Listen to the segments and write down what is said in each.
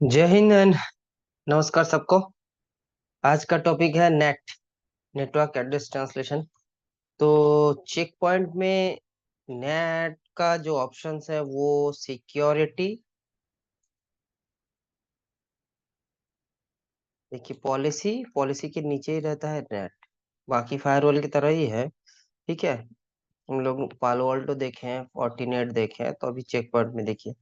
जय हिंद एंड नमस्कार सबको। आज का टॉपिक है नेट, नेटवर्क एड्रेस ट्रांसलेशन। तो चेक पॉइंट में नेट का जो ऑप्शंस है वो सिक्योरिटी, देखिए पॉलिसी, पॉलिसी के नीचे ही रहता है नेट। बाकी फायरवॉल की तरह ही है। ठीक है। हम लोग पालो अल्टो देखे हैं, फॉर्टिनेट देखे हैं, तो अभी चेक पॉइंट में देखिए।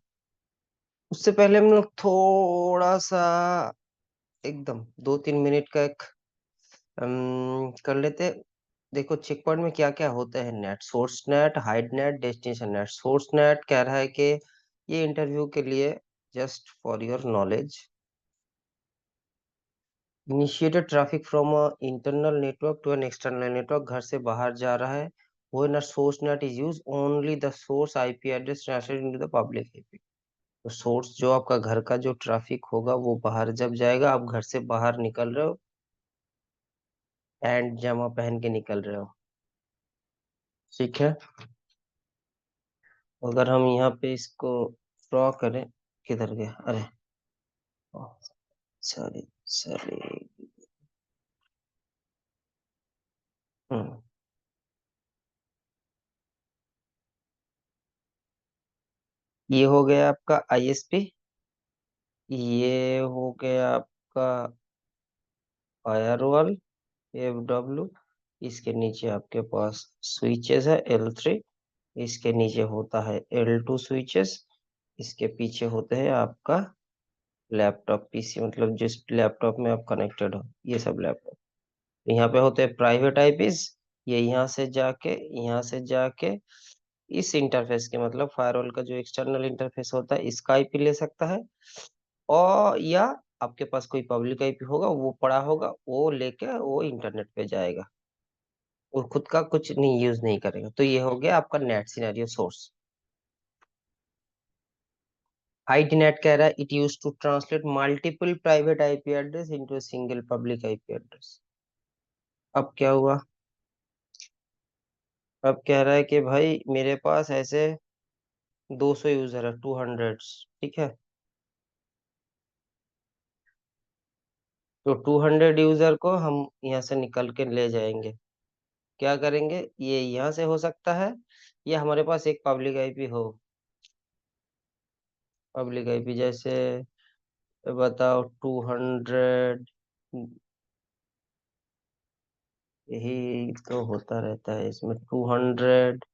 उससे पहले हम लोग थोड़ा सा एकदम 2-3 मिनट का एक कर लेते। देखो चेक पॉइंट में क्या क्या होता है। NAT, source NAT, hide NAT, destination NAT. Source NAT कह रहा है कि ये इंटरव्यू के लिए, just for your knowledge, initiated traffic from a internal network to an external network, घर से बाहर जा रहा है। When a source NAT is use only the source IP address translated into the public IP. तो source जो आपका घर का जो ट्रैफिक होगा वो बाहर जब जाएगा, आप घर से बाहर निकल रहे हो एंड जमा पहन के निकल रहे हो। ठीक है। अगर हम यहाँ पे इसको ड्रॉ करें, किधर गया, अरे सॉरी सॉरी। हम्म, ये हो गया आपका आईएसपी, ये हो गया आपका फायरवॉल, एफ डब्ल्यू। इसके नीचे आपके पास स्विचेस है L3, इसके नीचे होता है L2 स्विचेस, इसके पीछे होते हैं आपका लैपटॉप पीसी, मतलब जिस लैपटॉप में आप कनेक्टेड हो, ये सब लैपटॉप। यहाँ पे होते हैं प्राइवेट आईपीज। ये यहाँ से जाके इस इंटरफेस के, मतलब फायरवॉल का जो एक्सटर्नल इंटरफेस होता है, इसका आईपी ले सकता है। और या आपके पास कोई पब्लिक आईपी होगा, वो पड़ा होगा, वो लेके वो इंटरनेट पे जाएगा, और खुद का कुछ नहीं यूज नहीं करेगा। तो ये हो गया आपका NAT scenario source. Hide NAT कह रहा है it use to translate multiple private IP address into single public IP address. अब क्या हुआ? अब कह रहा है कि भाई मेरे पास ऐसे 200 यूजर है, 200। ठीक है। तो 200 यूजर को हम यहाँ से निकल के ले जाएंगे। क्या करेंगे? ये यहाँ से हो सकता है, या हमारे पास एक पब्लिक आईपी हो। पब्लिक आईपी जैसे बताओ 200, यही तो होता रहता है इसमें 200।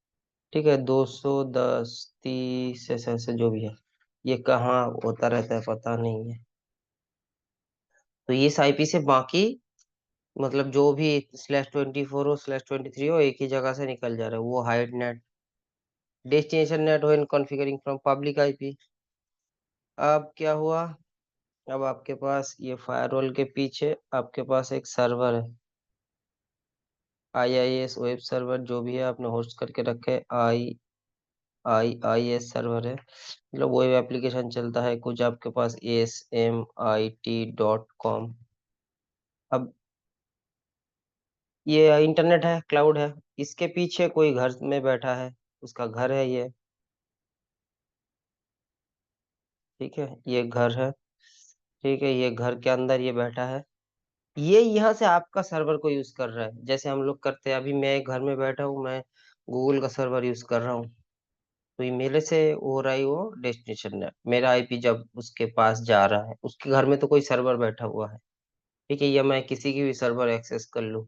ठीक है, 210, 30, ऐसे ऐसे जो भी है, ये कहाँ होता रहता है पता नहीं है। तो ये इस आईपी से बाकी, मतलब जो भी /24 हो /23 हो, एक ही जगह से निकल जा रहा है, वो हाइड नेट। डेस्टिनेशन नेट हो इन कॉन्फ़िगरिंग फ्रॉम पब्लिक आईपी। अब क्या हुआ? अब आपके पास ये फायरवॉल के पीछे आपके पास एक सर्वर है, IIS वेब सर्वर, जो भी है आपने होस्ट करके रखे, IIS सर्वर है, मतलब वेब एप्लीकेशन चलता है कुछ आपके पास ASMIT.com। अब ये इंटरनेट है, क्लाउड है। इसके पीछे कोई घर में बैठा है, उसका घर है ये। ठीक है, ये घर है। ठीक है, ये घर के अंदर ये बैठा है। ये यहाँ से आपका सर्वर को यूज कर रहा है, जैसे हम लोग करते हैं। अभी मैं एक घर में बैठा हूँ, मैं गूगल का सर्वर यूज कर रहा हूँ। तो ये मेरे से हो रहा है वो डेस्टिनेशन है, मेरा आईपी जब उसके पास जा रहा है, उसके घर में तो कोई सर्वर बैठा हुआ है। ठीक है, या मैं किसी की भी सर्वर एक्सेस कर लूँ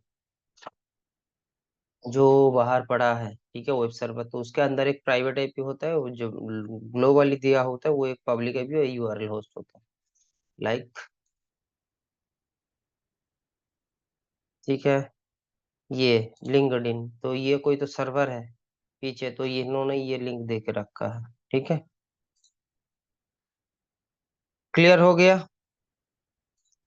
जो बाहर पड़ा है। ठीक है, वेब सर्वर, तो उसके अंदर एक प्राइवेट आईपी होता है, वो जो ग्लोबली दिया होता है, वो एक पब्लिक आईपी और URL होस्ट होता है, लाइक। ठीक है, ये लिंक्डइन, तो ये कोई तो सर्वर है पीछे, तो ये इन्होंने ये लिंक दे के रखा है। ठीक है, क्लियर हो गया।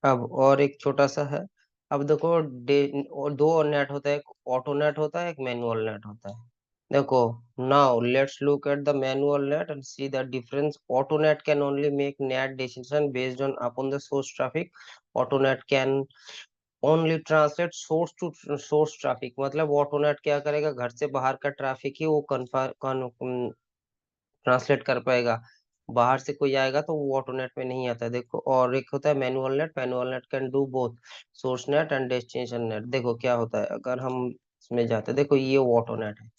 अब और एक छोटा सा है। अब देखो और दो नेट होता है, एक ऑटो नेट होता है, एक मैनुअल नेट होता है। देखो, now let's look at the manual NAT and see the difference. Auto NAT can only make NAT decision based on upon the source traffic. Auto NAT can only translate source to source traffic, मतलब auto NAT क्या करेगा, घर से बाहर का traffic ही वो translate कर पाएगा। बाहर से कोई आएगा तो वो ऑटोनेट में नहीं आता है, देखो। और एक होता है manual net can do both source net and destination net. देखो क्या होता है, अगर हम इसमें जाते हैं, देखो ये ऑटोनेट है,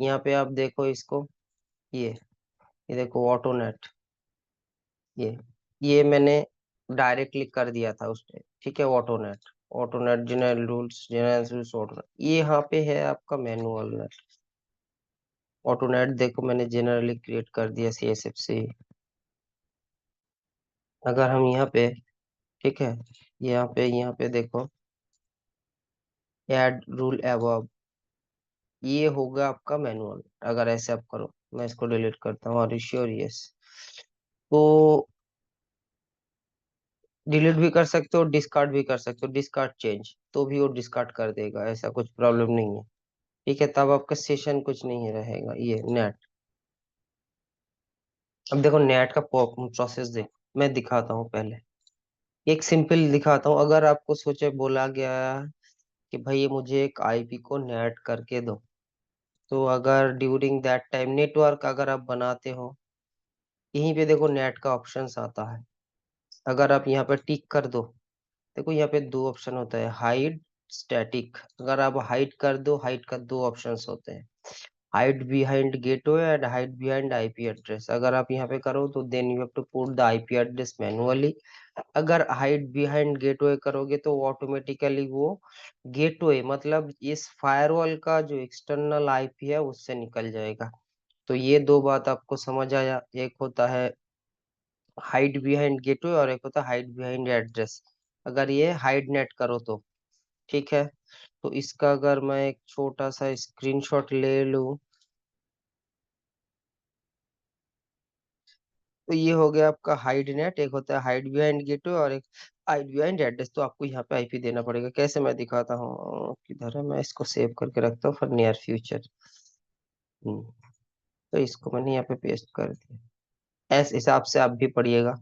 यहाँ पे आप देखो इसको, ये ये देखो ऑटोनेट, ये ये मैंने डायरेक्टली कर दिया था उसने, ठीक है। ऑटोनेट, ऑटोनेट जनरल रूल्स ऑटोनेट, ये यहाँ पे है आपका मैनुअल नेट। ऑटोनेट देखो मैंने जनरली क्रिएट कर दिया CSF से। अगर हम यहाँ पे, ठीक है, यहाँ पे देखो ऐड रूल अबव, ये होगा आपका मैनुअल। अगर ऐसे आप करो, मैं इसको डिलीट करता हूँ, और श्योर यस, तो डिलीट भी कर सकते हो, डिस्कार्ड भी कर सकते हो, डिस्कार्ड चेंज, तो भी वो डिस्कार्ड कर देगा, ऐसा कुछ प्रॉब्लम नहीं है, ठीक है। तब आपका सेशन कुछ नहीं रहेगा। ये नेट, अब देखो नेट का प्रोसेस देखो, मैं दिखाता हूँ पहले, एक सिंपल दिखाता हूँ। अगर आपको सोचे बोला गया कि भाई ये मुझे एक आईपी को नेट करके दो, तो अगर ड्यूरिंग दैट टाइम नेटवर्क अगर आप बनाते हो, यहीं पे देखो नेट का ऑप्शंस आता है। अगर आप यहाँ पे टिक कर दो, देखो यहाँ पे दो ऑप्शन होता है, हाइड, स्टैटिक। अगर आप हाइड कर दो, हाइड का दो ऑप्शंस होते हैं, hide behind gateway and hide behind IP address. अगर आप यहाँ पे करो तो then you have to put the IP address manually. अगर हाइड बिहाइंड गेटवे करोगे तो ऑटोमेटिकली वो गेटवे मतलब इस फायरवॉल का जो एक्सटर्नल आईपी है उससे निकल जाएगा। तो ये दो बात आपको समझ आया, एक होता है हाइड बिहाइंड गेटवे और एक होता है हाइड बिहाइंड एड्रेस। अगर ये हाइड नेट करो तो, ठीक है। तो इसका अगर मैं एक छोटा सा स्क्रीनशॉट ले लूं, तो ये हो गया आपका हाइड नेट, एक होता है हाइड बिहाइंड गेटवे और एक हाइड बिहाइंड एड्रेस। तो आपको यहाँ पे आईपी देना पड़ेगा, कैसे मैं दिखाता हूँ, किधर है, मैं इसको सेव करके रखता हूँ फॉर नियर फ्यूचर। तो इसको मैंने यहाँ पे पेस्ट कर दिया, ऐसे हिसाब से आप भी पढ़िएगा।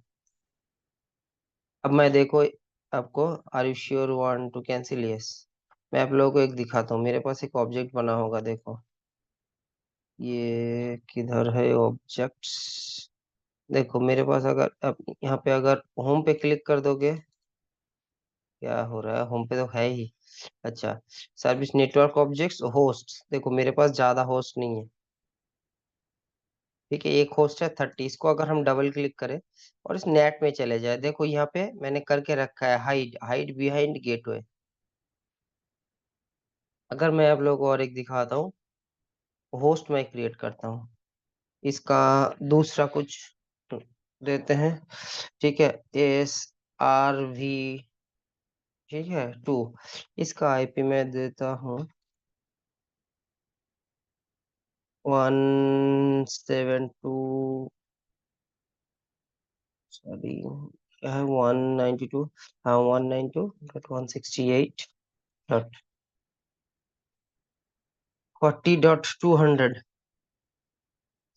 अब मैं देखो आपको, are you sure want to cancel, yes. मैं आप लोगों को एक दिखाता हूँ, मेरे पास एक ऑब्जेक्ट बना होगा, देखो ये किधर है ऑब्जेक्ट्स। देखो मेरे पास अगर अब यहाँ पे अगर होम पे क्लिक कर दोगे, क्या हो रहा है, होम पे तो है ही। अच्छा, सर्विस नेटवर्क ऑब्जेक्ट्स होस्ट, देखो मेरे पास ज्यादा होस्ट नहीं है, ठीक है, एक होस्ट है 30। इसको अगर हम डबल क्लिक करें और इस नेट में चले जाए, देखो यहाँ पे मैंने करके रखा है हाइड, हाइड बिहाइंड गेटवे। अगर मैं आप लोगों को और एक दिखाता हूँ, होस्ट मैं क्रिएट करता हूँ, इसका दूसरा कुछ देते हैं, ठीक है, SRV, ठीक है 2। इसका आईपी मैं देता हूँ 172, सॉरी क्या है, 192, हाँ 192.168.40.200,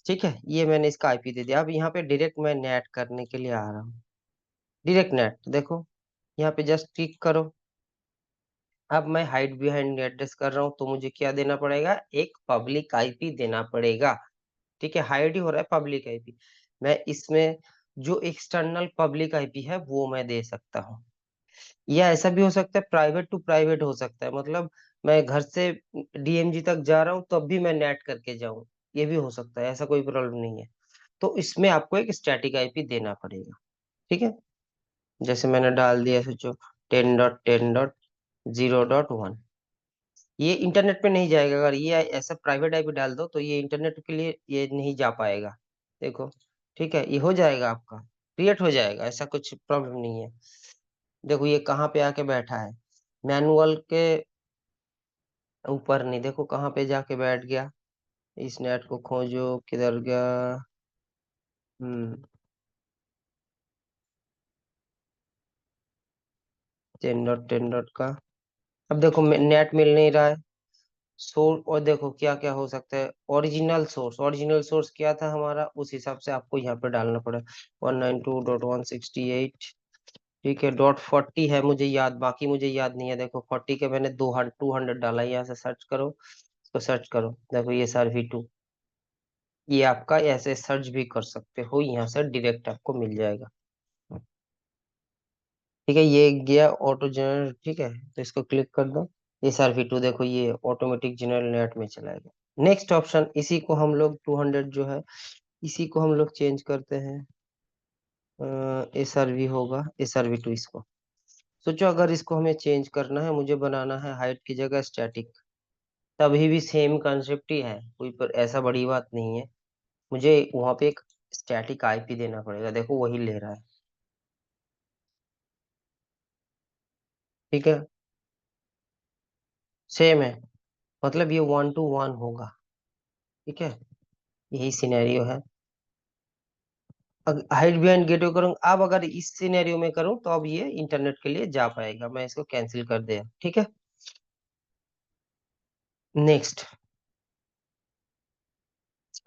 ठीक है। ये मैंने इसका आईपी दे दिया। अब यहाँ पे डायरेक्ट मैं नेट करने के लिए आ रहा हूँ, डायरेक्ट नेट, देखो यहाँ पे जस्ट क्लिक करो। अब मैं हाइड बिहाइंड एड्रेस कर रहा हूँ, तो मुझे क्या देना पड़ेगा, एक पब्लिक आईपी देना पड़ेगा, ठीक है। हाइड ही हो रहा है पब्लिक आईपी, मैं इसमें जो एक्सटर्नल पब्लिक आईपी है वो मैं दे सकता हूँ। या ऐसा भी हो सकता है प्राइवेट टू प्राइवेट हो सकता है, मतलब मैं घर से DMG तक जा रहा हूँ तब भी मैं नेट करके जाऊँ, ये भी हो सकता है, ऐसा कोई प्रॉब्लम नहीं है। तो इसमें आपको एक स्टैटिक आईपी देना पड़ेगा, ठीक है। जैसे मैंने डाल दिया, सोचो 10.10.0.1, ये इंटरनेट पे नहीं जाएगा। अगर ये ऐसा प्राइवेट आईपी डाल दो तो ये इंटरनेट के लिए ये नहीं जा पाएगा, देखो, ठीक है। ये हो जाएगा आपका, क्रिएट हो जाएगा, ऐसा कुछ प्रॉब्लम नहीं है। देखो ये कहाँ पे आके बैठा है, मैनुअल के ऊपर नहीं, देखो कहाँ पे जाके बैठ गया। इस नेट को खोजो, किधर गया, हम्म 10.10 का। अब देखो नेट मिल नहीं रहा है, सोर्स, और देखो क्या क्या हो सकता है, ओरिजिनल सोर्स, ओरिजिनल सोर्स क्या था हमारा, उस हिसाब से आपको यहाँ पे डालना पड़ा, 192.168, ठीक है। .40 है मुझे याद, बाकी मुझे याद नहीं है। देखो 40 के मैंने 200 डाला, यहाँ से सर्च करो, तो सर्च करो, देखो ये SRV2, ये आपका ऐसे सर्च भी कर सकते हो, यहाँ से डायरेक्ट आपको मिल जाएगा। ठीक है, ये गया ऑटो जनरल। ठीक है, तो इसको क्लिक कर दो। SRV2 देखो ये ऑटोमेटिक जनरल नेट में चलाएगा। नेक्स्ट ऑप्शन, इसी को हम लोग 200 जो है, इसी को हम लोग चेंज करते हैं। SRV होगा, SRV2 इसको। सोचो अगर इसको हमें चेंज करना है, मुझे बनाना है हाइट की जगह स्टैटिक, तभी भी सेम कंसेप्ट ही है, कोई पर ऐसा बड़ी बात नहीं है। मुझे वहां पे एक स्टैटिक IP देना पड़ेगा, देखो वही ले रहा है। ठीक है, सेम है, मतलब ये 1 to 1 होगा। ठीक है, यही सिनेरियो है। हाइट बिहाइंड गेटवे करूँ, अब अगर इस सिनेरियो में करूँ तो अब ये इंटरनेट के लिए जा पाएगा, मैं इसको कैंसिल कर दिया। ठीक है, नेक्स्ट।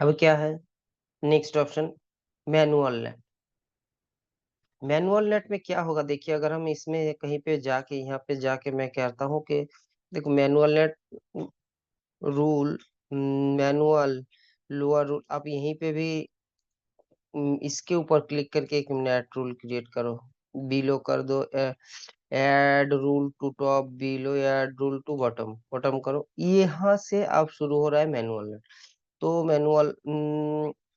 अब क्या है, next option, manual net. Manual net में क्या होगा, देखिए अगर हम इसमें कहीं पे जाके, यहाँ पे जाके मैं कहता हूँ कि देखो manual NAT rule, manual lower rule, आप यहीं पे भी इसके ऊपर क्लिक करके एक नेट रूल क्रिएट करो, बिलो कर दो, add rule to top, below add rule to bottom, bottom करो, यहाँ से अब शुरू हो रहा है मैनुअल नेट। तो मैनुअल,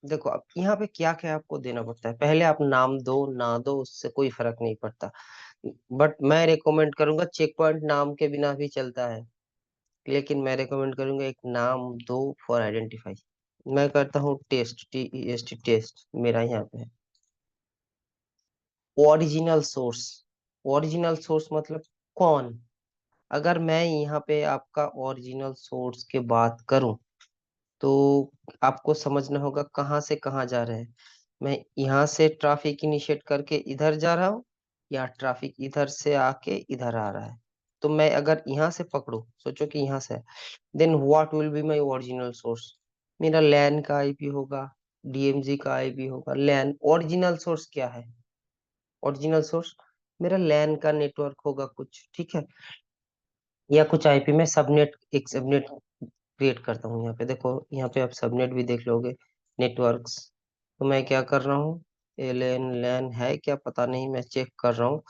देखो अब यहाँ पे क्या क्या आपको देना पड़ता है, पहले आप नाम दो ना दो उससे कोई फर्क नहीं पड़ता, बट मैं रिकमेंड करूंगा, चेक पॉइंट नाम के बिना भी चलता है, लेकिन मैं रिकमेंड करूंगा एक नाम दो फॉर आइडेंटिफाई। मैं करता हूँ टेस्ट, TEST, टेस्ट मेरा यहाँ पे है। ओरिजिनल सोर्स, ओरिजिनल सोर्स मतलब कौन, अगर मैं यहाँ पे आपका ओरिजिनल सोर्स की बात करूं तो आपको समझना होगा कहाँ से कहाँ जा रहे हैं। मैं यहाँ से ट्रैफिक इनिशिएट करके इधर जा रहा हूँ, या ट्रैफिक इधर से आके इधर आ रहा है। तो मैं अगर यहाँ से पकड़ू, सोचो कि यहाँ से, then what will be my original source, मेरा लैन का IP होगा, DMZ का IP होगा। लैन ओरिजिनल सोर्स क्या है, ओरिजिनल सोर्स मेरा लैन का नेटवर्क होगा कुछ। ठीक है, या कुछ IP में सबनेट, एक सबनेट क्रिएट करता हूँ। यहाँ पे देखो, यहाँ पे आप सबनेट भी देख लोगे, नेटवर्क्स। तो मैं क्या कर रहा हूँ, LAN लैन है क्या पता नहीं, मैं चेक कर रहा हूँ।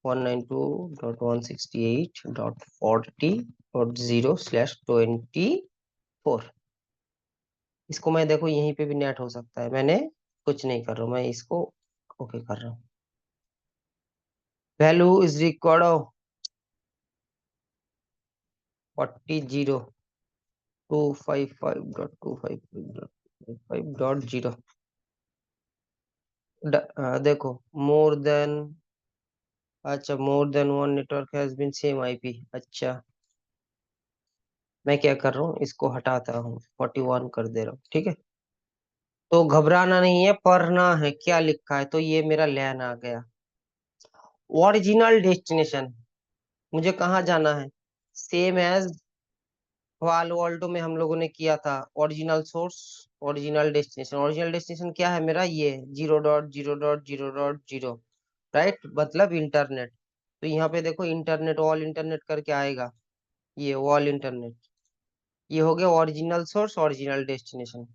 192.168.40.0/24, इसको मैं देखो यहीं पे भी नेट हो सकता है, मैंने कुछ नहीं कर रहा हूँ, मैं इसको ओके कर रहा हूँ। Value is record 40.255.255.0। देखो, मोर देन, अच्छा more than one network has been same IP। अच्छा, मैं क्या कर रहा हूँ, इसको हटाता हूँ, 41 कर दे रहा हूँ। ठीक है, तो घबराना नहीं है, पढ़ना है क्या लिखा है। तो ये मेरा लैन आ गया। ओरिजिनल डेस्टिनेशन, मुझे कहाँ जाना है, सेम एज वाल ऑल्टो में हम लोगों ने किया था। Original source, original destination, original destination क्या है मेरा, ये 0.0.0.0, राइट, मतलब इंटरनेट। तो यहाँ पे देखो इंटरनेट, ऑल इंटरनेट करके आएगा, ये ऑल इंटरनेट, ये हो गया original source, original destination.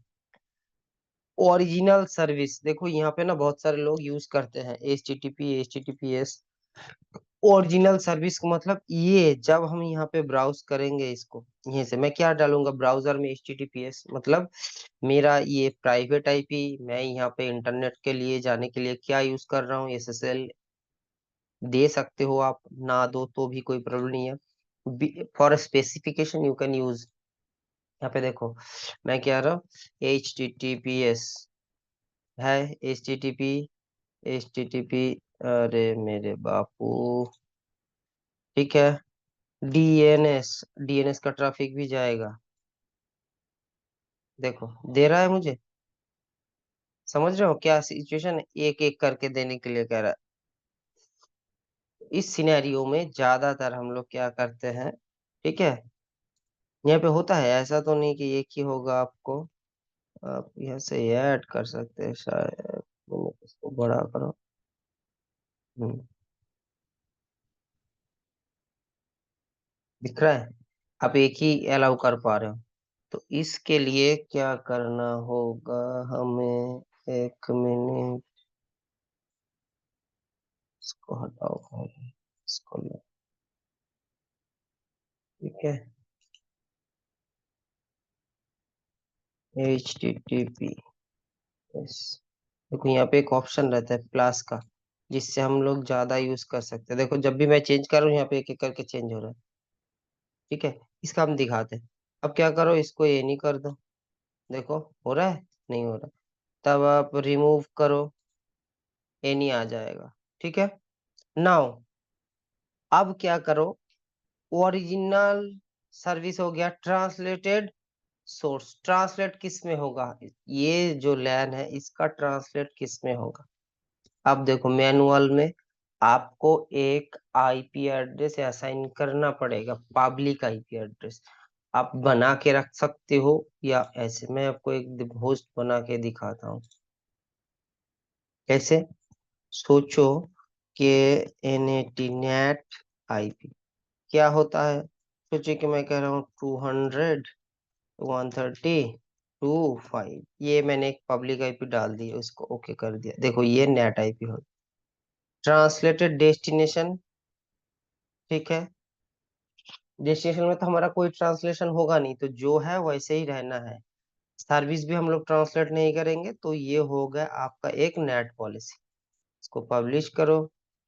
Original service, देखो यहाँ पे ना बहुत सारे लोग यूज करते हैं HTTP, HTTPS। ओरिजिनल सर्विस का मतलब ये, जब हम यहाँ पे ब्राउज करेंगे इसको, यहीं से मैं क्या डालूंगा ब्राउजर में, HTTPS मतलब मेरा ये प्राइवेट IP, मैं यहाँ पे इंटरनेट के लिए जाने के लिए क्या यूज कर रहा हूँ, SSL। दे सकते हो आप, ना दो तो भी कोई प्रॉब्लम नहीं है, for specification you can use. यहाँ पे देखो, मैं क्या रहा हूँ, HTTPS है, HTTP, अरे मेरे बापू, ठीक है, DNS का ट्रैफिक भी जाएगा, देखो दे रहा है मुझे। समझ रहे हो क्या सिचुएशन, एक एक करके देने के लिए कह रहा है। इस सिनेरियो में ज्यादातर हम लोग क्या करते हैं, ठीक है, यहाँ पे होता है, ऐसा तो नहीं कि एक ही होगा आपको, आप यहाँ से ऐड कर सकते हैं शायद, इसको बड़ा करो। हम्म, दिख रहा है, आप एक ही अलाउ कर पा रहे हो। तो इसके लिए क्या करना होगा हमें, 1 मिनट, इसको हटाओ पहले, इसको लो, ठीक है। HTTP, yes. देखो यहाँ पे एक ऑप्शन रहता है प्लस का, जिससे हम लोग ज्यादा यूज कर सकते हैं। देखो जब भी मैं चेंज कर रहा हूँ यहाँ पे एक एक करके चेंज हो रहा है, ठीक है। इसका हम दिखाते हैं। अब क्या करो, इसको ये नहीं कर दो, देखो हो रहा है, नहीं हो रहा। तब आप रिमूव करो, ये नहीं आ जाएगा, ठीक है। नाउ अब क्या करो, ओरिजिनल सर्विस हो गया, ट्रांसलेटेड सोर्स, ट्रांसलेट किस में होगा, ये जो लाइन है इसका ट्रांसलेट किस में होगा। अब देखो मैनुअल में आपको एक आईपी एड्रेस असाइन करना पड़ेगा, पब्लिक आईपी एड्रेस। आप बना के रख सकते हो या ऐसे, मैं आपको एक होस्ट बना के दिखाता हूँ कैसे। सोचो कि NAT आईपी क्या होता है। सोचिए कि मैं कह रहा हूँ 200 130 25, ये मैंने एक पब्लिक आईपी डाल दी, उसको ओके कर दिया। देखो ये नेट आईपी हो, ट्रांसलेटेड डेस्टिनेशन, ठीक है। डेस्टिनेशन में तो हमारा कोई ट्रांसलेशन होगा नहीं, तो जो है वैसे ही रहना है। सर्विस भी हम लोग ट्रांसलेट नहीं करेंगे, तो ये हो गया आपका एक नेट पॉलिसी। इसको पब्लिश करो।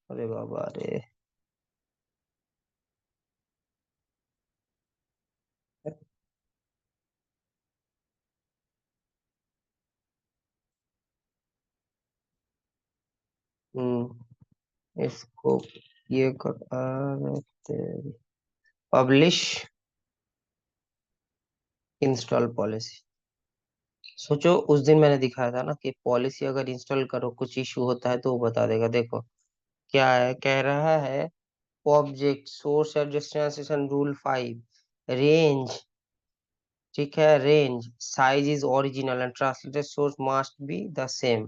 अरे बाबा रे, इसको ये कर, पब्लिश इंस्टॉल पॉलिसी। सोचो उस दिन मैंने दिखाया था ना कि पॉलिसी अगर इंस्टॉल करो कुछ इशू होता है तो वो बता देगा। देखो क्या है, कह रहा है object source address translation rule 5, range, ठीक है, range size is original and translated source must be the same,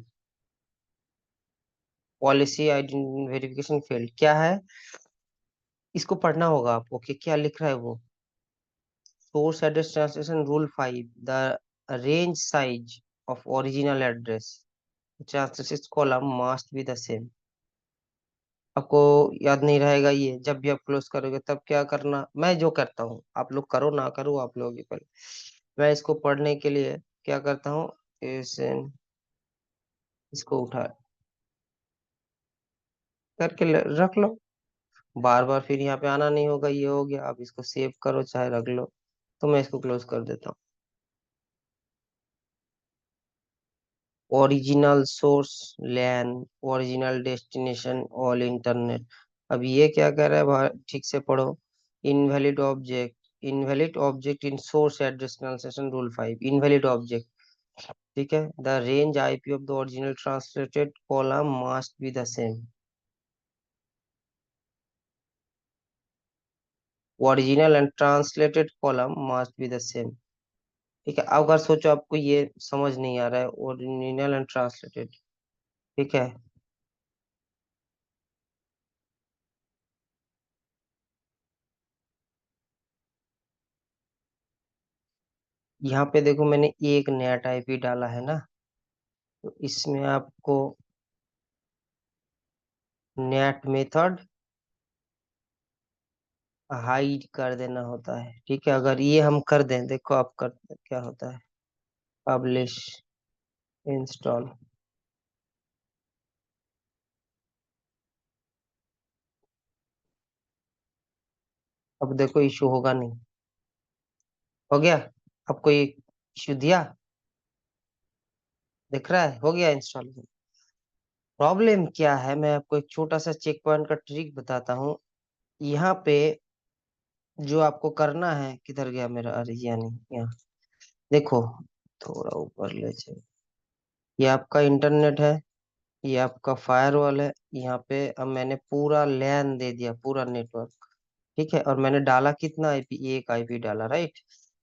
policy identity verification failed, क्या है, इसको पढ़ना होगा आपको कि क्या लिख रहा है वो। Source address translation rule 5, the range size of original address translated column must be the same. आपको याद नहीं रहेगा ये, जब भी आप क्लोज करोगे तब क्या करना, मैं जो करता हूँ, आप लोग करो ना करो आप लोग के पहले। मैं इसको पढ़ने के लिए क्या करता हूँ, इसको उठा करके रख लो, बार बार फिर यहाँ पे आना नहीं होगा। ये हो गया, आप इसको सेव करो चाहे रख लो। तो मैं इसको क्लोज कर देता हूँ। ओरिजिनल सोर्स, लैन, ओरिजिनल डेस्टिनेशन, ऑल इंटरनेट। अब ये क्या कह रहा है, ठीक से पढ़ो। Invalid object, invalid object in source address translation rule 5, invalid object, ठीक है। The range IP of the original translated column must be the same, original and translated column must be the same, ठीक है। अब अगर सोचो आपको ये समझ नहीं आ रहा है, ओरिजिनल एंड ट्रांसलेटेड, ठीक है। यहाँ पे देखो मैंने एक नया टाइप ही डाला है ना, तो इसमें आपको नेट मेथड हाइड कर देना होता है, ठीक है। अगर ये हम कर दें, देखो आप कर क्या होता है, पब्लिश इंस्टॉल। अब देखो इशू होगा नहीं, हो गया। आपको ये इशू दिया, दिख रहा है, हो गया इंस्टॉल। प्रॉब्लम क्या है, मैं आपको एक छोटा सा चेक पॉइंट का ट्रिक बताता हूँ। यहाँ पे जो आपको करना है, किधर गया मेरा, अरे ये नहीं, यहाँ देखो, थोड़ा ऊपर ले चलो। ये आपका इंटरनेट है, ये आपका फायरवॉल है। यहाँ पे अब मैंने पूरा लैन दे दिया, पूरा नेटवर्क, ठीक है। और मैंने डाला कितना आईपी, एक आईपी डाला, राइट।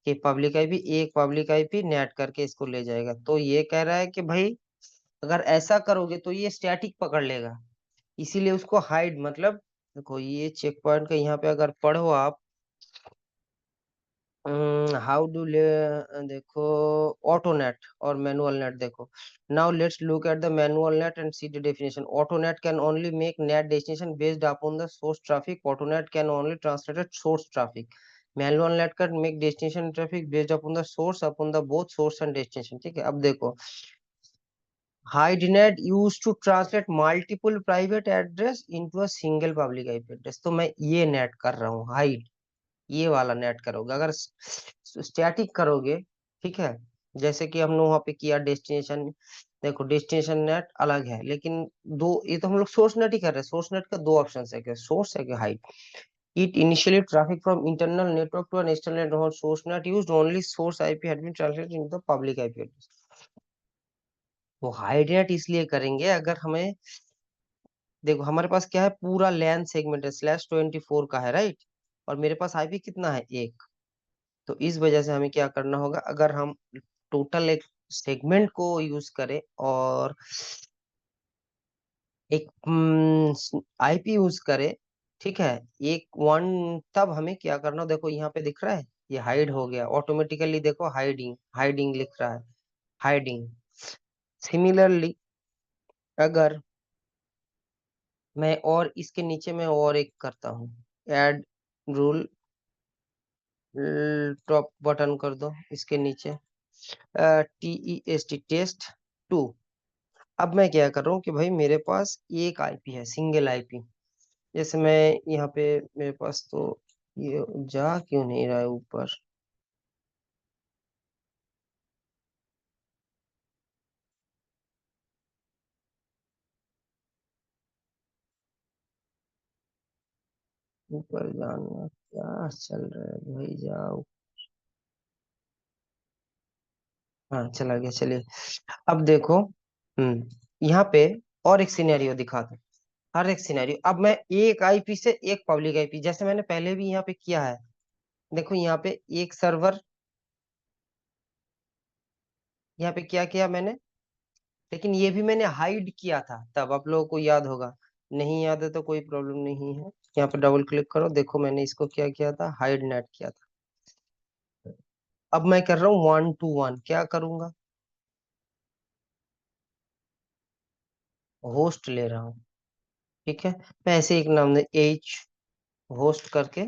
कि पब्लिक आईपी, एक पब्लिक आईपी नेट करके इसको ले जाएगा। तो ये कह रहा है कि भाई अगर ऐसा करोगे तो ये स्टैटिक पकड़ लेगा, इसीलिए उसको हाइड, मतलब देखो ये चेक पॉइंट का यहाँ पे अगर पढ़ो आप, हाउ डू ले देखो, ऑटो नेट और मैनुअल नेट देखो। Now let's look at the manual NAT and see the definition. Auto NAT can only make net destination based upon the source traffic. Auto NAT can only translated source traffic. Manual net can make destination traffic based upon the source, upon the both source and destination. ठीक है, अब देखो, HideNet used to translate multiple private address into a single public IP address। तो मैं ये net कर रहा हूँ, हाइड, ये वाला नेट करोगे। अगर स्टैटिक करोगे, ठीक है, जैसे कि हमने वहां पे किया डेस्टिनेशन, देखो डेस्टिनेशन नेट अलग है, लेकिन दो, ये तो हम लोग सोर्स नेट ही कर रहे हैं। सोर्स नेट का दो ऑप्शन है, क्या सोर्स है क्या hide. It initially traffic from internal network to an external network. Source NAT used only source IP had been translated into the public IP address. तो हाइड नेट इसलिए करेंगे अगर हमें, देखो हमारे पास क्या है, पूरा लैन सेगमेंट है, /24 का है, राइट, और मेरे पास आईपी कितना है, एक। तो इस वजह से हमें क्या करना होगा, अगर हम टोटल एक सेगमेंट को यूज करें और एक आईपी यूज करें, ठीक है, एक वन, तब हमें क्या करना, देखो यहाँ पे दिख रहा है, ये हाइड हो गया ऑटोमेटिकली, देखो हाइडिंग हाइडिंग लिख रहा है, हाइडिंग। सिमिलरली अगर मैं और इसके नीचे में और एक करता हूँ, ऐड रूल, टॉप बटन कर दो इसके नीचे, TEST टेस्ट 2। अब मैं क्या कर रहा हूँ कि भाई मेरे पास एक आईपी है, सिंगल आईपी। जैसे मैं यहाँ पे, मेरे पास तो ये जा क्यों नहीं रहा है ऊपर। ऊपर जाना क्या चल रहा है भाई, जाओ। हाँ चला गया, चलिए। अब देखो, यहाँ पे और एक सिनेरियो दिखा दो, हर एक सिनेरियो। अब मैं एक आईपी से एक पब्लिक आईपी, जैसे मैंने पहले भी यहाँ पे किया है, देखो यहाँ पे एक सर्वर, यहाँ पे क्या किया मैंने, लेकिन ये भी मैंने हाइड किया था तब, आप लोगों को याद होगा। नहीं याद है तो कोई प्रॉब्लम नहीं है, यहाँ पे डबल क्लिक करो, देखो मैंने इसको क्या किया था, हाइड नेट किया था। अब मैं कर रहा हूँ 1 to 1, क्या करूंगा, होस्ट ले रहा हूँ, ठीक है। मैं ऐसे एक नाम दे, एच होस्ट करके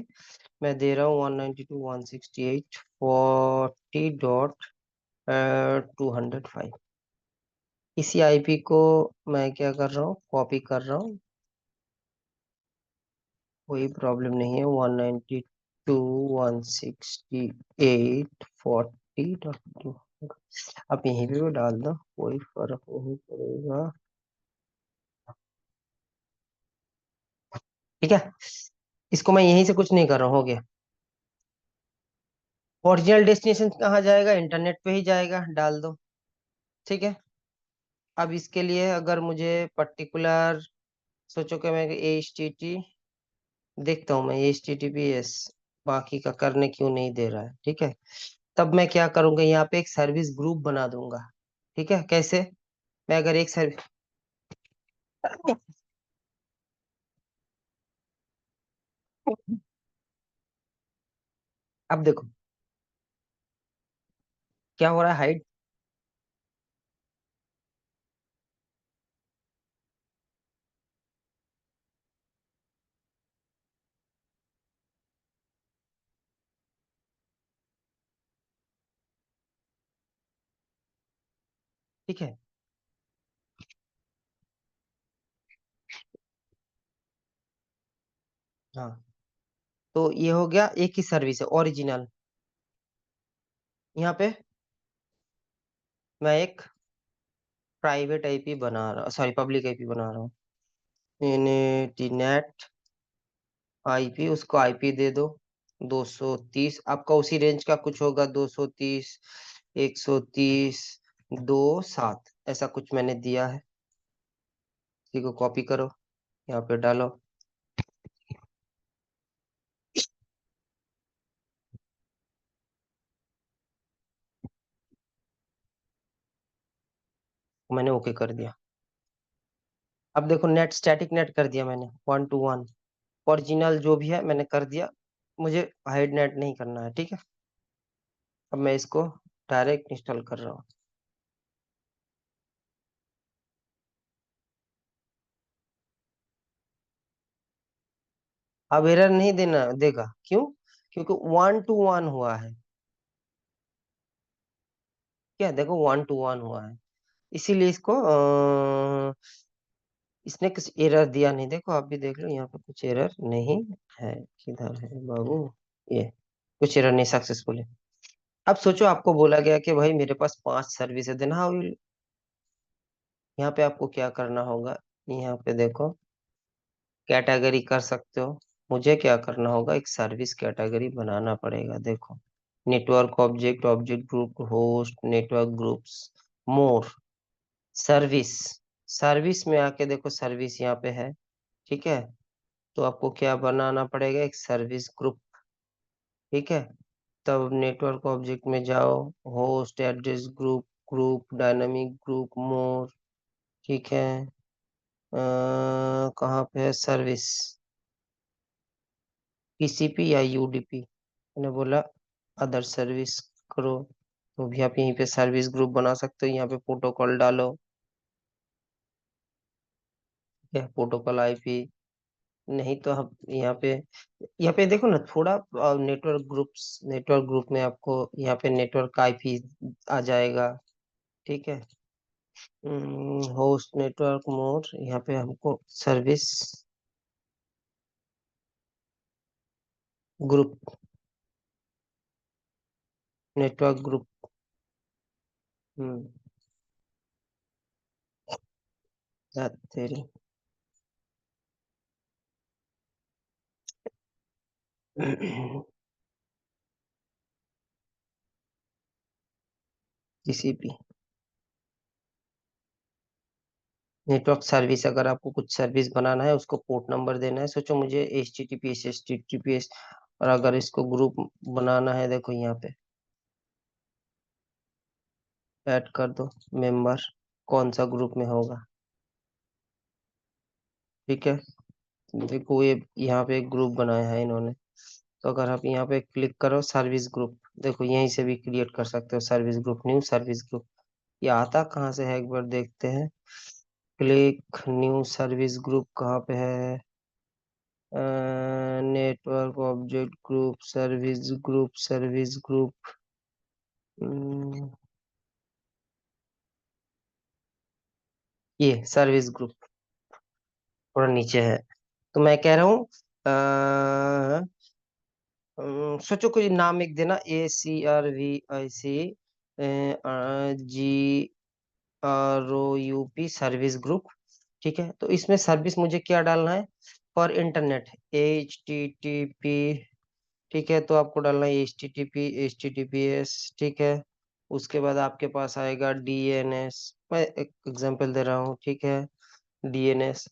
मैं दे रहा हूँ 192.168.40.205। इसी आईपी को मैं क्या कर रहा हूँ, कॉपी कर रहा हूँ, कोई प्रॉब्लम नहीं है। 192.168.40.2, आप यहीं पे भी डाल दो, कोई फर्क नहीं पड़ेगा, ठीक है। इसको मैं यहीं से कुछ नहीं कर रहा हूँ, हो गया। ओरिजिनल डेस्टिनेशन कहाँ जाएगा, इंटरनेट पे ही जाएगा, डाल दो, ठीक है। अब इसके लिए अगर मुझे पर्टिकुलर, सोचो कि मैं एच टी टी देखता हूँ, मैं HTTPS बाकी का करने क्यों नहीं दे रहा है, ठीक है। तब मैं क्या करूंगा, यहाँ पे एक सर्विस ग्रुप बना दूंगा, ठीक है। कैसे, मैं अगर एक सर्विस, अब देखो क्या हो रहा है, हाइड, ठीक है। हाँ, तो ये हो गया, एक ही सर्विस है ओरिजिनल। यहाँ पे मैं एक प्राइवेट आईपी बना रहा, सॉरी पब्लिक आईपी बना रहा हूँ, नेट आईपी, उसको आईपी दे दो 230, आपका उसी रेंज का कुछ होगा, 230, 130, 2, 7, ऐसा कुछ मैंने दिया है। इसी को कॉपी करो, यहाँ पे डालो, मैंने ओके कर दिया। अब देखो नेट, स्टैटिक नेट कर दिया मैंने 1 to 1, ओरिजिनल जो भी है मैंने कर दिया, मुझे हाइड नेट नहीं करना है, ठीक है। अब मैं इसको डायरेक्ट इंस्टॉल कर रहा हूँ। अब एरर नहीं देना देगा, क्यों? क्योंकि 1 to 1 हुआ है। क्या देखो, 1 to 1 हुआ है, इसीलिए इसको इसने कुछ एरर दिया नहीं। देखो आप भी देख लो, यहाँ पे कुछ एरर नहीं है। किधर है बाबू? ये कुछ एरर नहीं, सक्सेसफुल है। अब सोचो, आपको बोला गया कि भाई मेरे पास 5 सर्विस है, देन हाउ विल। यहाँ पे आपको क्या करना होगा, यहाँ पे देखो, कैटेगरी कर सकते हो। मुझे क्या करना होगा, एक सर्विस कैटेगरी बनाना पड़ेगा। देखो, network object, object group, host, network groups, more, service. Service में आके देखो, सर्विस यहाँ पे है, ठीक है। तो आपको क्या बनाना पड़ेगा, एक सर्विस ग्रुप, ठीक है। तब नेटवर्क ऑब्जेक्ट में जाओ, host, address group, group dynamic group, more, ठीक है। कहाँ पे है सर्विस? पीसीपी या यूडीपी? मैंने बोला अदर सर्विस करो, तो भी आप यहीं पे सर्विस ग्रुप बना सकते हो। यहाँ पे प्रोटोकॉल डालो, या प्रोटोकॉल आईपी। नहीं तो हम यहाँ पे देखो ना थोड़ा, नेटवर्क ग्रुप्स, नेटवर्क ग्रुप में आपको यहाँ पे नेटवर्क आईपी आ जाएगा, ठीक है। होस्ट, नेटवर्क, मोड, यहाँ पे हमको सर्विस ग्रुप, नेटवर्क ग्रुप। हम्म तेरी टीसीपी, नेटवर्क सर्विस। अगर आपको कुछ सर्विस बनाना है, उसको पोर्ट नंबर देना है। सोचो मुझे H T T P S और अगर इसको ग्रुप बनाना है, देखो यहाँ पे ऐड कर दो मेंबर, कौन सा ग्रुप में होगा, ठीक है। देखो ये यहाँ पे एक ग्रुप बनाया है इन्होंने। तो अगर आप यहाँ पे क्लिक करो सर्विस ग्रुप, देखो यहीं से भी क्रिएट कर सकते हो service group, new service group. ये आता कहाँ से है, एक बार देखते हैं। क्लिक न्यू सर्विस ग्रुप कहाँ पे है? Network object group, service group, service group. ये सर्विस ग्रुप थोड़ा नीचे है। तो मैं कह रहा हूँ, सोचो कोई नाम एक देना, ACRVIC GROUP, सर्विस ग्रुप, ठीक है। तो इसमें सर्विस मुझे क्या डालना है, फॉर इंटरनेट, HTTP, ठीक है। तो आपको डालना है HTTP, HTTPS, ठीक है। उसके बाद आपके पास आएगा DNS, मैं एक एग्जांपल दे रहा हूँ, ठीक है। DNS,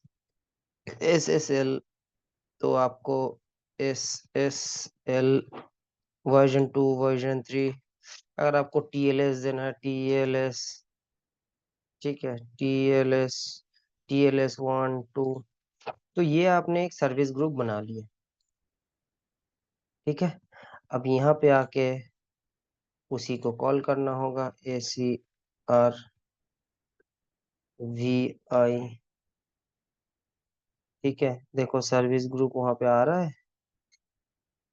SSL, तो आपको SSL वर्जन 2, वर्जन 3। अगर आपको TLS देना है, TLS, ठीक है, TLS, TLS 1 2। तो ये आपने एक सर्विस ग्रुप बना लिया, ठीक है। अब यहाँ पे आके उसी को कॉल करना होगा, ACRVI, ठीक है। देखो सर्विस ग्रुप वहां पे आ रहा है,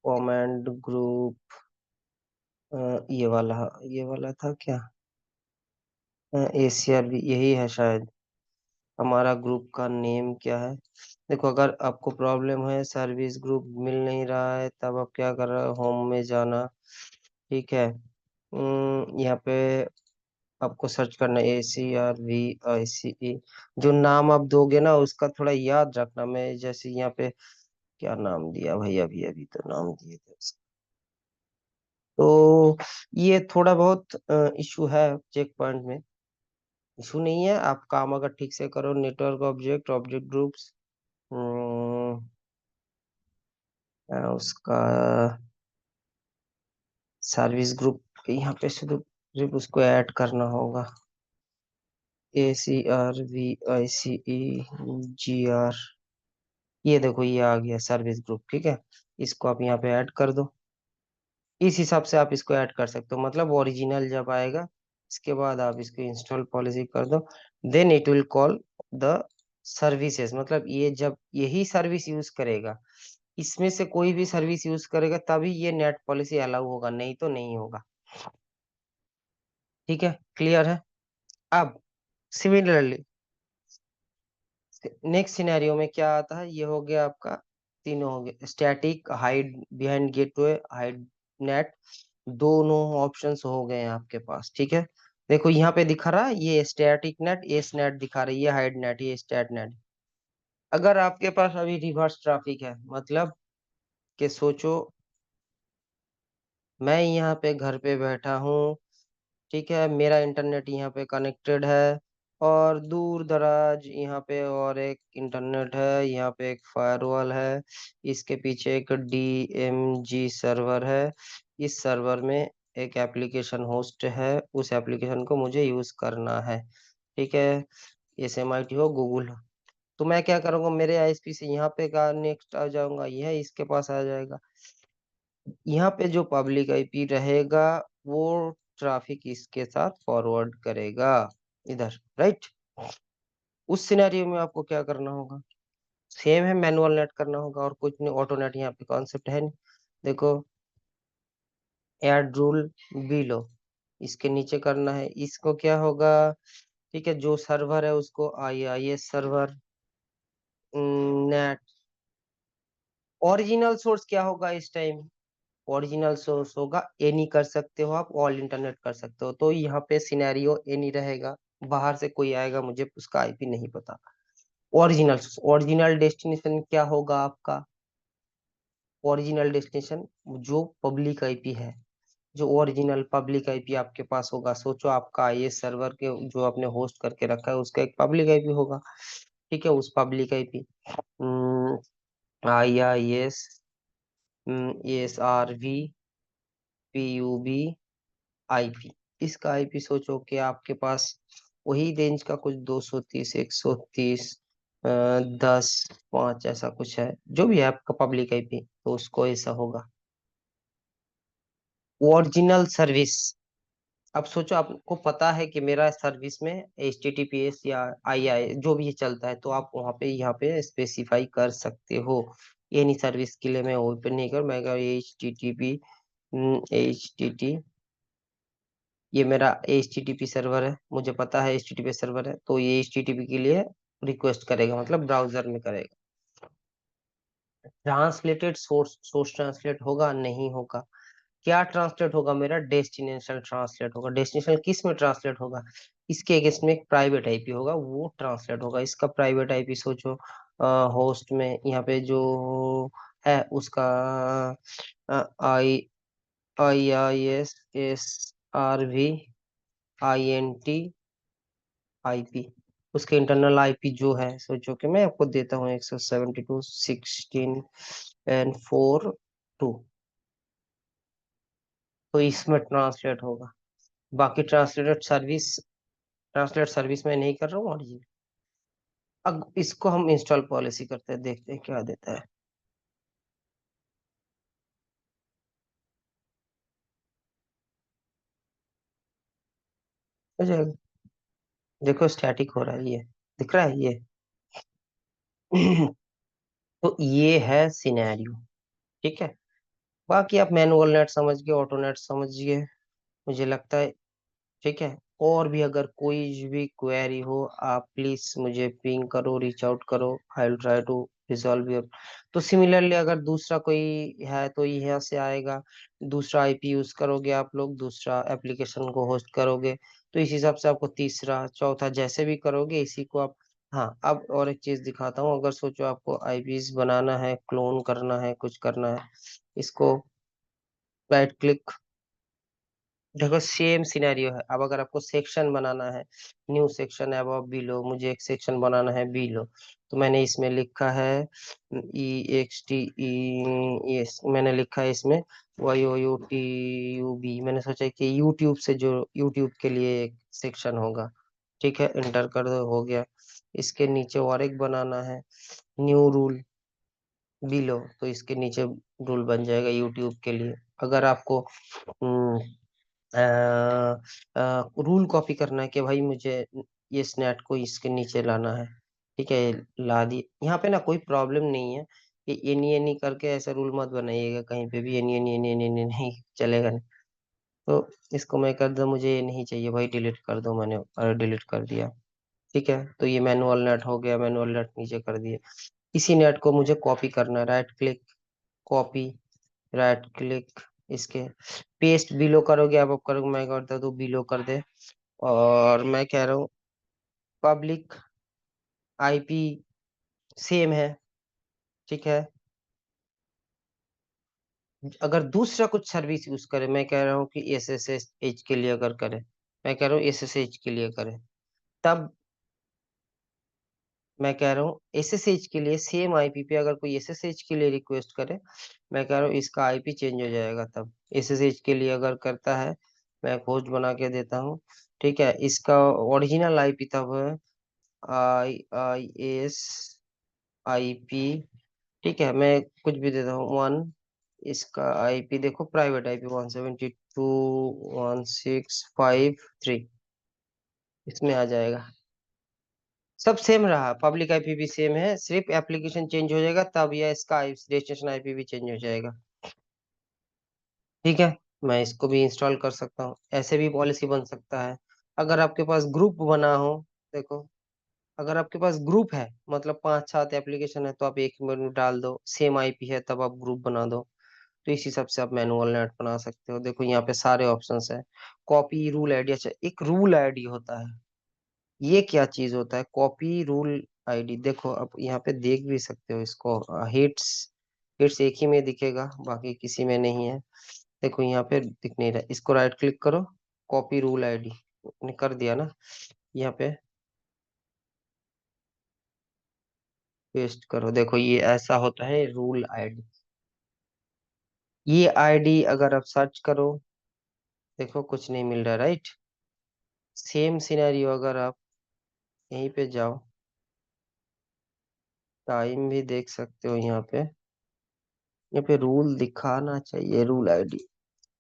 कमांड ग्रुप, ये वाला, ये वाला था क्या? ACRV यही है शायद। हमारा ग्रुप का नेम क्या है? देखो अगर आपको प्रॉब्लम है, सर्विस ग्रुप मिल नहीं रहा है, तब आप क्या कर रहे हो, होम में जाना, ठीक है। यहाँ पे आपको सर्च करना है ACRVICE। जो नाम आप दोगे ना, उसका थोड़ा याद रखना। मैं जैसे यहाँ पे क्या नाम दिया भाई, अभी अभी तो नाम दिए थे उसका। तो ये थोड़ा बहुत इशू है चेक पॉइंट में। इशू नहीं है, आप काम अगर ठीक से करो, नेटवर्क ऑब्जेक्ट, ऑब्जेक्ट ग्रुप्स, उसका सर्विस ग्रुप, यहाँ पे सिर्फ उसको ऐड करना होगा, ACRVICE GR। ये देखो ये आ गया सर्विस ग्रुप, ठीक है। इसको आप यहाँ पे ऐड कर दो। इस हिसाब से आप इसको ऐड कर सकते हो, मतलब ओरिजिनल जब आएगा इसके बाद आप इसको इंस्टॉल पॉलिसी कर दो, then it will call the services, मतलब ये जब यही सर्विस यूज करेगा, इसमें से कोई भी सर्विस यूज करेगा तभी ये नेट पॉलिसी अलाउ होगा, नहीं तो नहीं होगा। ठीक है, क्लियर है। अब सिमिलरली नेक्स्ट सिनेरियो में क्या आता है, ये हो गया आपका, तीनों हो गए, static, hide behind gateway, hide net, दोनों ऑप्शंस हो गए हैं आपके पास। ठीक है, देखो यहाँ पे दिखा रहा है ये स्टैटिक नेट, एस नेट दिखा रही है, हाइड नेट, ये स्टैट नेट। अगर आपके पास अभी रिवर्स ट्रैफिक है, मतलब कि सोचो मैं यहाँ पे घर पे बैठा हूँ, ठीक है, मेरा इंटरनेट यहाँ पे कनेक्टेड है, और दूर दराज यहाँ पे और एक इंटरनेट है, यहाँ पे एक फायरवॉल है, इसके पीछे एक DMG सर्वर है, इस सर्वर में एक एप्लीकेशन होस्ट है, उस एप्लीकेशन को मुझे यूज करना है। ठीक है, SMIT हो, गूगल हो, तो मैं क्या करूँगा, मेरे ISP से यहाँ पे का नेक्स्ट आ जाऊंगा, यह इसके पास आ जाएगा, यहाँ पे जो पब्लिक IP रहेगा वो ट्रैफिक इसके साथ फॉरवर्ड करेगा इधर, राइट। उस सिनेरियो में आपको क्या करना होगा, सेम है, मैनुअल नेट करना होगा और कुछ नहीं, ऑटो नेट यहाँ पे कॉन्सेप्ट है नहीं। देखो, ऐड रूल बिलो, इसके नीचे करना है, इसको क्या होगा, ठीक है, जो सर्वर है उसको IIS server net, original source क्या होगा इस टाइम, ओरिजिनल सोर्स होगा एनी, कर सकते हो आप, ऑल इंटरनेट कर सकते हो, तो यहाँ पे सिनेरियो एनी रहेगा, बाहर से कोई आएगा मुझे उसका IP नहीं पता। ओरिजिनल, ओरिजिनल डेस्टिनेशन क्या होगा आपका, ओरिजिनल डेस्टिनेशन जो पब्लिक IP है, जो ओरिजिनल पब्लिक IP आपके पास होगा, सोचो आपका IS सर्वर के जो आपने होस्ट करके रखा है उसका एक पब्लिक IP होगा, ठीक है, उस public IP IIS SRV PUB IP, इसका IP सोचो कि आपके पास वही रेंज का कुछ 230, 130, 10, 5 ऐसा कुछ है, जो भी है आपका पब्लिक IP, तो उसको ऐसा होगा ओरिजिनल सर्विस। अब सोचो आपको पता है कि मेरा सर्विस में HTTPS या II जो भी चलता है, तो आप वहाँ पे यहाँ पे स्पेसिफाई कर सकते हो, एनी सर्विस के लिए मैं ओपन नहीं कर, मैं HTTP ये मेरा HTTP सर्वर है, मुझे पता है HTTP सर्वर है, तो ये HTTP के लिए रिक्वेस्ट करेगा, मतलब ब्राउजर में करेगा। ट्रांसलेटेड सोर्स, सोर्स ट्रांसलेट होगा नहीं होगा, क्या ट्रांसलेट होगा, मेरा डेस्टिनेशन ट्रांसलेट होगा, डेस्टिनेशन किस में ट्रांसलेट होगा, इसके अगेंस्ट में एक प्राइवेट IP होगा, वो ट्रांसलेट होगा, इसका प्राइवेट IP सोचो, होस्ट में यहाँ पे जो है उसका IIS SRV INT IP, उसके इंटरनल IP जो है, सोचो कि मैं आपको देता हूँ 172.16.4.2, तो इसमें ट्रांसलेट होगा, बाकी ट्रांसलेट सर्विस में नहीं कर रहा हूँ, और ये अब इसको हम इंस्टॉल पॉलिसी करते हैं, देखते हैं क्या देता है। हो जाएगा, देखो स्टैटिक हो रहा है, ये दिख रहा है ये तो ये है सिनेरियो, ठीक है। बाकी आप मैनुअल नेट समझ गए, ऑटो नेट समझ गए, मुझे लगता है, ठीक है। और भी अगर कोई भी क्वेरी हो, आप प्लीज मुझे पिंग करो, रीच आउट करो, I will try to resolve your. तो सिमिलरली अगर दूसरा कोई है तो यहाँ से आएगा, दूसरा IP यूज करोगे आप लोग, दूसरा एप्लीकेशन को होस्ट करोगे, तो इस हिसाब से आपको तीसरा चौथा जैसे भी करोगे इसी को आप। हाँ, अब और एक चीज दिखाता हूँ, अगर सोचो आपको IPs बनाना है, क्लोन करना है, कुछ करना है, इसको राइट क्लिक, देखो सेम सिनेरियो है। अब अगर आपको सेक्शन बनाना है, न्यू सेक्शन अबव बिलो, मुझे एक सेक्शन बनाना है बिलो, तो मैंने इसमें लिखा है EXT, मैंने लिखा है इसमें YOUTUB, मैंने सोचा कि यूट्यूब से जो यूट्यूब के लिए एक सेक्शन होगा, ठीक है, एंटर कर दो, हो गया। इसके नीचे और एक बनाना है, न्यू रूल, बिलो, तो इसके नीचे रूल बन जाएगा यूट्यूब के लिए। अगर आपको रूल कॉपी करना है कि भाई मुझे ये स्नैट को इसके नीचे लाना है, ठीक है, ला दी। यहाँ पे ना कोई प्रॉब्लम नहीं है कि एनी करके ऐसा रूल मत बनाइएगा, कहीं पे भी एनी नहीं चलेगा नहीं। तो इसको मैं कर दूं, मुझे ये नहीं चाहिए भाई, डिलीट कर दो, मैंने डिलीट कर दिया। ठीक है, तो ये मैनुअल नेट हो गया, मैनुअल नेट नीचे कर दिए। इसी नेट को मुझे कॉपी करना है, right click, copy, right click, इसके पेस्ट बिलो करोगे आप करोगे, मैं करता तो बिलो कर दे। और मैं कह रहा हूँ पब्लिक आईपी सेम है, ठीक है। अगर दूसरा कुछ सर्विस यूज करे, मैं कह रहा हूँ कि एसएसएच के लिए अगर करे, मैं कह रहा हूँ एसएसएच के लिए करे, तब मैं कह रहा हूँ एसएसएच के लिए सेम आईपी पे अगर कोई एसएसएच के लिए रिक्वेस्ट करे, मैं कह रहा हूँ इसका आईपी चेंज हो जाएगा। तब एसएसएच के लिए अगर करता है, मैं होस्ट बना के देता हूँ, ठीक है। इसका ओरिजिनल आईपी तब है आई आईपी, ठीक है, मैं कुछ भी देता हूँ 1। इसका आईपी देखो, प्राइवेट आईपी 172.168.3, इसमें आ जाएगा। सब सेम रहा, पब्लिक आईपी भी सेम है, सिर्फ एप्लीकेशन चेंज हो जाएगा, तब यह इसका रजिस्ट्रेशन आईपी भी चेंज हो जाएगा। ठीक है, मैं इसको भी इंस्टॉल कर सकता हूँ, ऐसे भी पॉलिसी बन सकता है। अगर आपके पास ग्रुप बना हो, देखो, अगर आपके पास ग्रुप है, मतलब 5-7 एप्लीकेशन है, तो आप एक में डाल दो, सेम आईपी है, तब आप ग्रुप बना दो। तो इस हिसाब से आप मैनुअल नेट बना सकते हो। देखो यहाँ पे सारे ऑप्शंस है, कॉपी रूल आईडी। अच्छा, एक रूल आईडी होता है, ये क्या चीज होता है कॉपी रूल आईडी? देखो अब यहाँ पे देख भी सकते हो इसको, हिट्स, हिट्स एक ही में दिखेगा, बाकी किसी में नहीं है। देखो यहाँ पे दिख नहीं रहा, इसको राइट क्लिक करो, कॉपी रूल आईडी ने कर दिया ना, यहाँ पे पेस्ट करो। देखो ये ऐसा होता है रूल आईडी। ये आईडी अगर आप सर्च करो, देखो कुछ नहीं मिल रहा, राइट। सेम सिनेरियो अगर आप यहीं पे जाओ, टाइम भी देख सकते हो यहाँ पे रूल दिखाना चाहिए, रूल आईडी।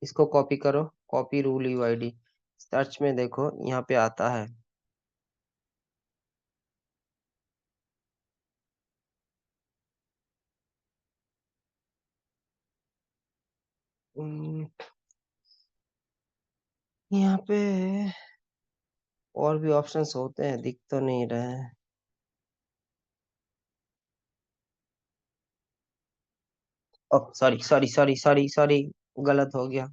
इसको कॉपी करो, कॉपी रूल यूआईडी, सर्च में देखो यहाँ पे आता है। हम्म, यहाँ पे और भी ऑप्शंस होते हैं, दिख तो नहीं रहे हैं। Sorry sorry sorry sorry sorry, गलत हो गया।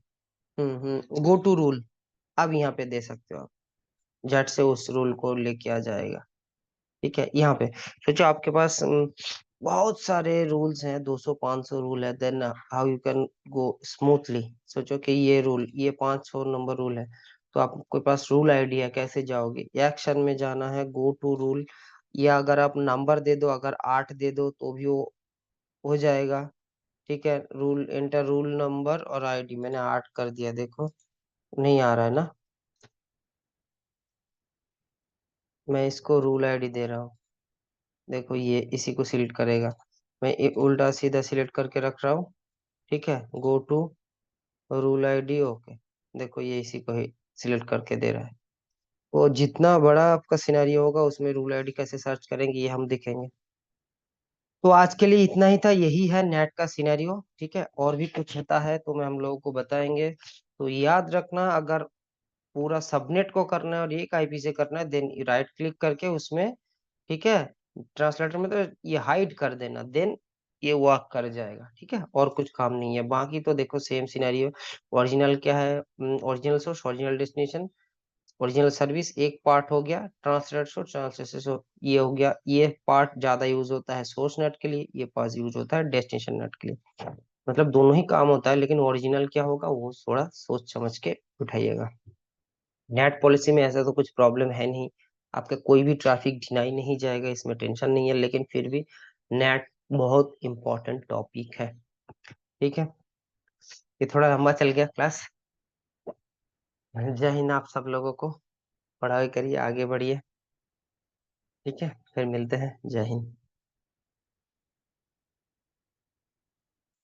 गो टू रूल, अब यहाँ पे दे सकते हो आप, झट से उस रूल को लेके आ जाएगा। ठीक है, यहाँ पे सोचो आपके पास बहुत सारे रूल्स हैं, 200-500 रूल है, then how you can go smoothly. सोचो कि ये रूल, ये 500 नंबर रूल है, तो आपके पास रूल आइडिया कैसे जाओगे? एक्शन में जाना है, गो टू रूल, या अगर आप नंबर दे दो, अगर 8 दे दो तो भी वो हो जाएगा। ठीक है, रूल एंटर रूल नंबर और आईडी, मैंने 8 कर दिया, देखो नहीं आ रहा है ना। मैं इसको रूल आईडी दे रहा हूँ, देखो ये इसी को सिलेक्ट करेगा। मैं उल्टा सीधा सिलेक्ट करके रख रहा हूँ, ठीक है, go to rule ID, okay. देखो ये इसी को ही सिलेक्ट करके दे रहा है। वो जितना बड़ा आपका सिनेरियो होगा, उसमें रूल आईडी कैसे सर्च करेंगे ये हम देखेंगे। तो आज के लिए इतना ही था, यही है नेट का सिनेरियो। ठीक है, और भी कुछ होता है तो मैं हम लोगों को बताएंगे। तो याद रखना, अगर पूरा सबनेट को करना है और एक आईपी से करना है, देन राइट क्लिक करके उसमें, ठीक है, ट्रांसलेटर में तो ये हाइड कर देना, देन ये वर्क कर जाएगा। ठीक है, और कुछ काम नहीं है, बाकी तो देखो सेम सिनेरियो। ओरिजिनल क्या है? Original source, original destination, original service एक पार्ट हो गया, ट्रांसलेट सोर्स, ट्रांसलेशन सोर्स ये हो गया। ये पार्ट ज्यादा यूज होता है सोर्स नेट के लिए, ये पार्ट यूज होता है डेस्टिनेशन नेट के लिए। मतलब दोनों ही काम होता है, लेकिन ओरिजिनल क्या होगा वो थोड़ा सोच समझ के उठाइएगा। नेट पॉलिसी में ऐसा तो कुछ प्रॉब्लम है नहीं, आपका कोई भी ट्रैफिक डिनाई नहीं जाएगा, इसमें टेंशन नहीं है। लेकिन फिर भी नेट बहुत इंपॉर्टेंट टॉपिक है। ठीक है, ये थोड़ा लंबा चल गया क्लास। जय हिंद आप सब लोगों को, पढ़ाई करिए, आगे बढ़िए। ठीक है, फिर मिलते हैं, जय हिंद।